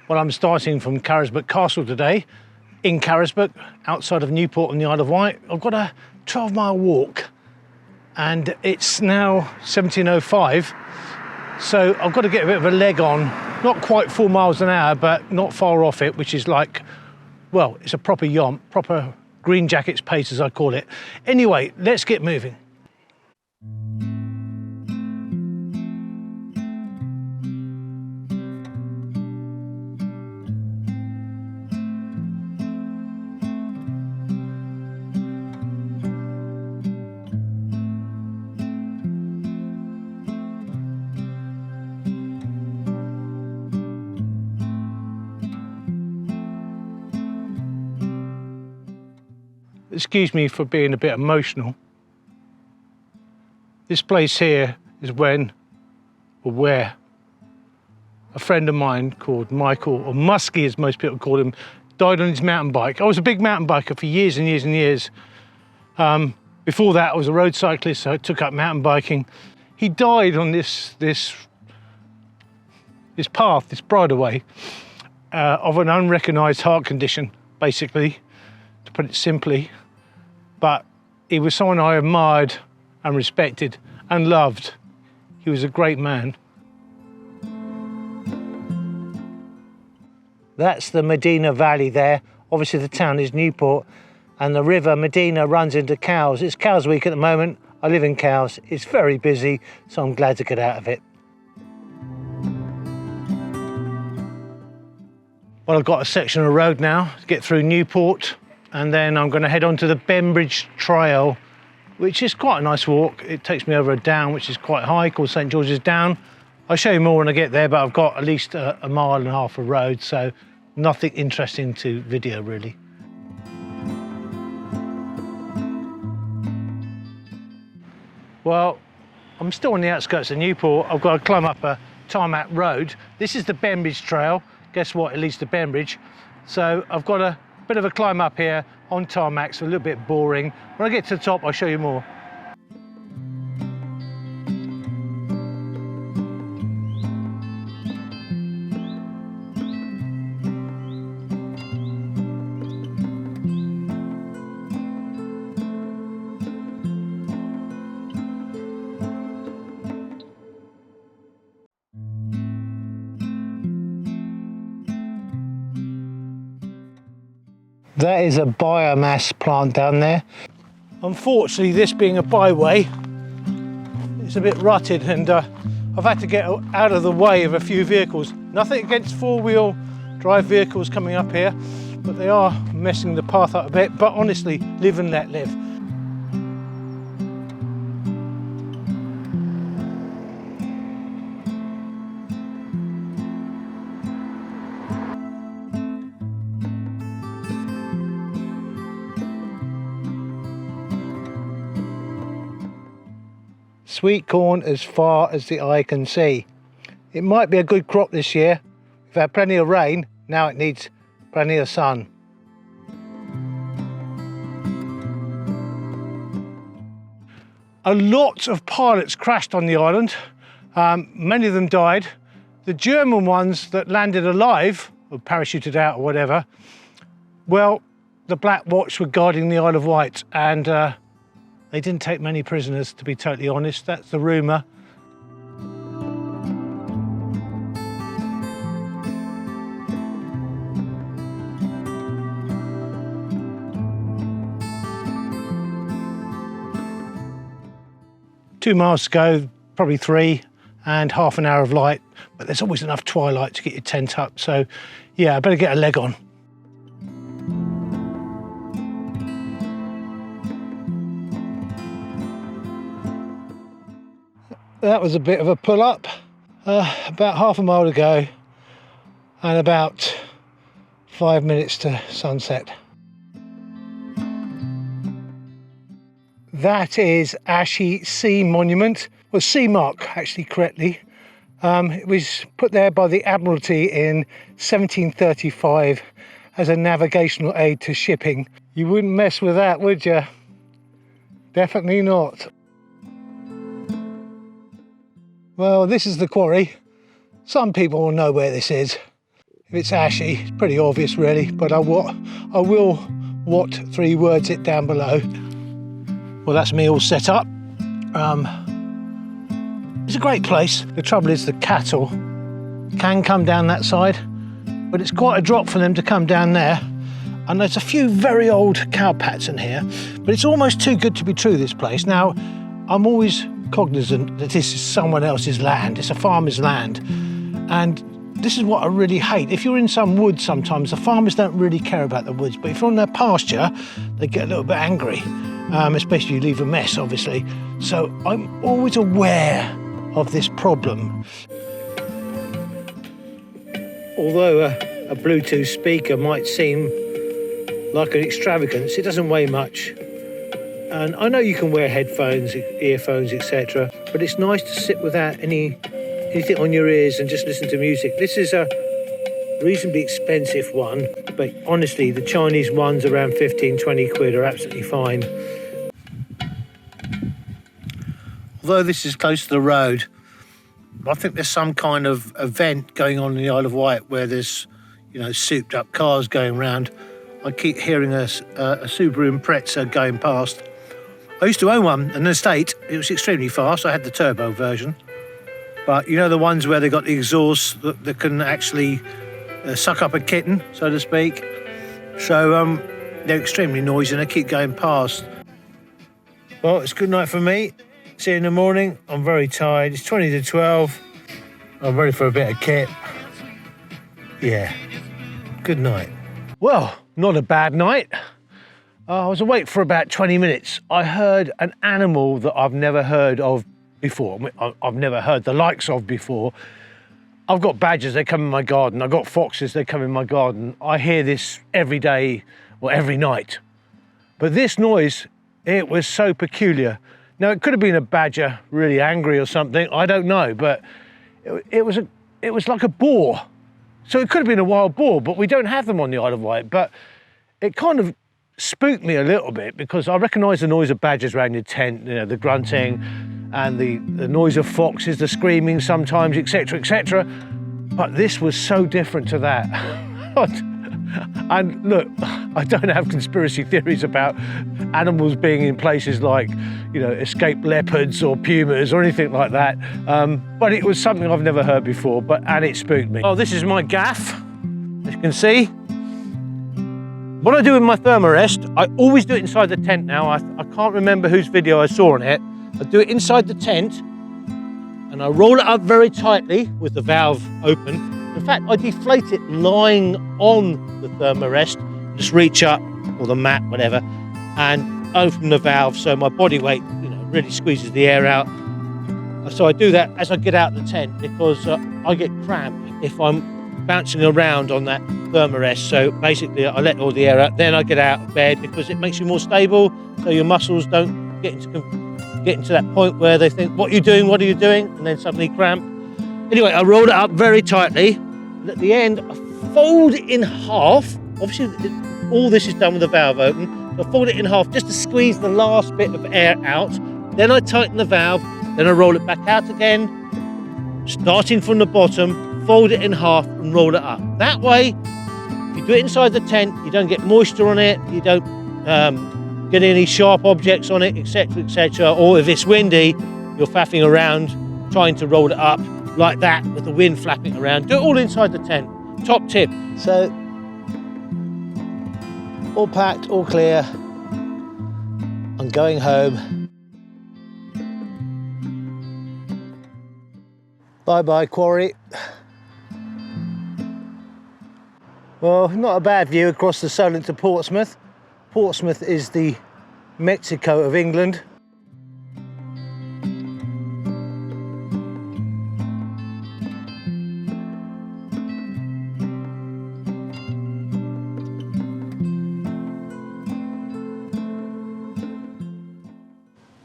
Well, I'm starting from Carisbrooke Castle today, in Carisbrooke, outside of Newport on the Isle of Wight. I've got a 12-mile walk, and it's now 17:05, so I've got to get a bit of a leg on. Not quite 4 miles an hour, but not far off it, which is like, well, it's a proper yomp, proper green jackets pace, as I call it. Anyway, let's get moving. Excuse me for being a bit emotional. This place here is where a friend of mine called Michael, or Muskie as most people call him, died on his mountain bike. I was a big mountain biker for years and years and years. Before that, I was a road cyclist, so I took up mountain biking. He died on this path, this bridleway, of an unrecognised heart condition, basically, to put it simply. But he was someone I admired and respected and loved. He was a great man. That's the Medina Valley there. Obviously the town is Newport, and the river Medina runs into Cowes. It's Cowes week at the moment. I live in Cowes. It's very busy, so I'm glad to get out of it. Well, I've got a section of road now to get through Newport, and then I'm going to head on to the Bembridge Trail, which is quite a nice walk. It takes me over a down which is quite high, called St George's Down. I'll show you more when I get there, but I've got at least a mile and a half of road, so nothing interesting to video really. Well, I'm still on the outskirts of Newport. I've got to climb up a tarmac road. This is the Bembridge Trail. Guess what? It leads to Bembridge. So I've got a bit of a climb up here on tarmac, so a little bit boring. When I get to the top, I'll show you more. That is a biomass plant down there. Unfortunately, this being a byway, it's a bit rutted, and I've had to get out of the way of a few vehicles. Nothing against four-wheel drive vehicles coming up here, but they are messing the path up a bit. But honestly, live and let live. Sweet corn as far as the eye can see. It might be a good crop this year. We've had plenty of rain, now it needs plenty of sun. A lot of pilots crashed on the island. Many of them died. The German ones that landed alive, or parachuted out or whatever, well, the Black Watch were guarding the Isle of Wight, and they didn't take many prisoners, to be totally honest. That's the rumour. Two miles to go, probably 3, and half an hour of light. But there's always enough twilight to get your tent up. So yeah, I better get a leg on. That was a bit of a pull up, about half a mile to go and about 5 minutes to sunset. That is Ashey Sea Monument, well, Sea Mark actually correctly. It was put there by the Admiralty in 1735 as a navigational aid to shipping. You wouldn't mess with that, would you? Definitely not. Well, this is the Quarry. Some people will know where this is. if it's Ashey. It's pretty obvious really, but I will what 3 words it down below. Well, that's me all set up. It's a great place. The trouble is the cattle can come down that side, but it's quite a drop for them to come down there. And there's a few very old cow pats in here, but it's almost too good to be true, this place. Now, I'm always cognizant that this is someone else's land. It's a farmer's land. And this is what I really hate. If you're in some woods sometimes, the farmers don't really care about the woods, but if you're on their pasture, they get a little bit angry, especially if you leave a mess, obviously. So I'm always aware of this problem. Although a Bluetooth speaker might seem like an extravagance, it doesn't weigh much. And I know you can wear headphones, earphones, etc., but it's nice to sit without anything on your ears and just listen to music. This is a reasonably expensive one, but honestly, the Chinese ones around 15, 20 quid are absolutely fine. Although this is close to the road, I think there's some kind of event going on in the Isle of Wight where there's, you know, souped up cars going round. I keep hearing a Subaru Impreza going past. I used to own one, an estate. It was extremely fast. I had the turbo version. But you know the ones where they got the exhaust that can actually suck up a kitten, so to speak. So they're extremely noisy and they keep going past. Well, it's good night for me. See you in the morning. I'm very tired. It's 20 to 12. I'm ready for a bit of kit. Yeah. Good night. Well, not a bad night. I was awake for about 20 minutes. I heard an animal that I've never heard of before. I've never heard the likes of before. I've got badgers, they come in my garden. I've got foxes, they come in my garden. I hear this every day or every night. But this noise, it was so peculiar. Now, it could have been a badger really angry or something, I don't know, but it was like a boar. So it could have been a wild boar, but we don't have them on the Isle of Wight. But it kind of spooked me a little bit because I recognise the noise of badgers around your tent, you know, the grunting and the noise of foxes, the screaming sometimes, etc., etc. But this was so different to that. And look, I don't have conspiracy theories about animals being in places like, you know, escaped leopards or pumas or anything like that. But it was something I've never heard before, and it spooked me. Oh, this is my gaff, as you can see. What I do with my thermarest, I always do it inside the tent now. I can't remember whose video I saw on it. I do it inside the tent and I roll it up very tightly with the valve open. In fact, I deflate it lying on the thermarest, just reach up, or the mat, whatever, and open the valve so my body weight, you know, really squeezes the air out. So I do that as I get out of the tent because I get cramp if I'm bouncing around on that thermarest. So basically I let all the air out, then I get out of bed because it makes you more stable, so your muscles don't get into that point where they think, what are you doing, what are you doing, and then suddenly cramp. Anyway, I roll it up very tightly, and at the end I fold it in half. Obviously all this is done with the valve open. I fold it in half just to squeeze the last bit of air out. Then I tighten the valve, then I roll it back out again, starting from the bottom, fold it in half and roll it up. That way, if you do it inside the tent, you don't get moisture on it, you don't get any sharp objects on it, etc., etc. Or if it's windy, you're faffing around trying to roll it up like that with the wind flapping around. Do it all inside the tent. Top tip. So, all packed, all clear. I'm going home. Bye-bye, Quarry. Well, not a bad view across the Solent to Portsmouth. Portsmouth is the Mexico of England.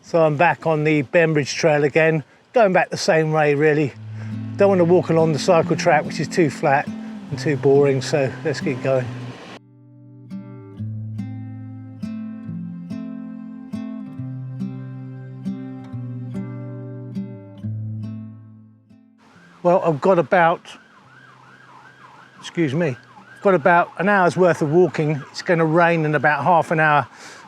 So I'm back on the Bembridge Trail again, going back the same way really. Don't want to walk along the cycle track, which is too flat and too boring, so let's keep going. Well, I've got about excuse me, got about an hour's worth of walking. It's going to rain in about half an hour.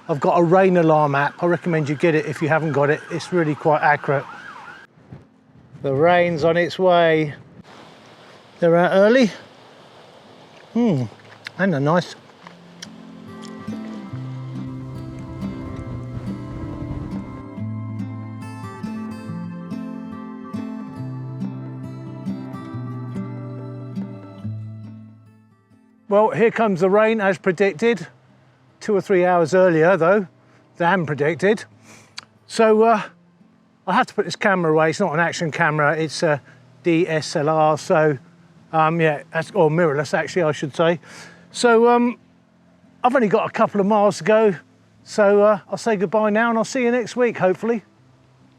I've got a rain alarm app. I recommend you get it if you haven't got it. It's really quite accurate. The rain's on its way. They're out early. And they're nice. Well, here comes the rain as predicted. 2 or 3 hours earlier though than predicted. So I'll have to put this camera away. It's not an action camera, it's a DSLR, so yeah, or mirrorless actually I should say. So I've only got a couple of miles to go, so I'll say goodbye now and I'll see you next week hopefully.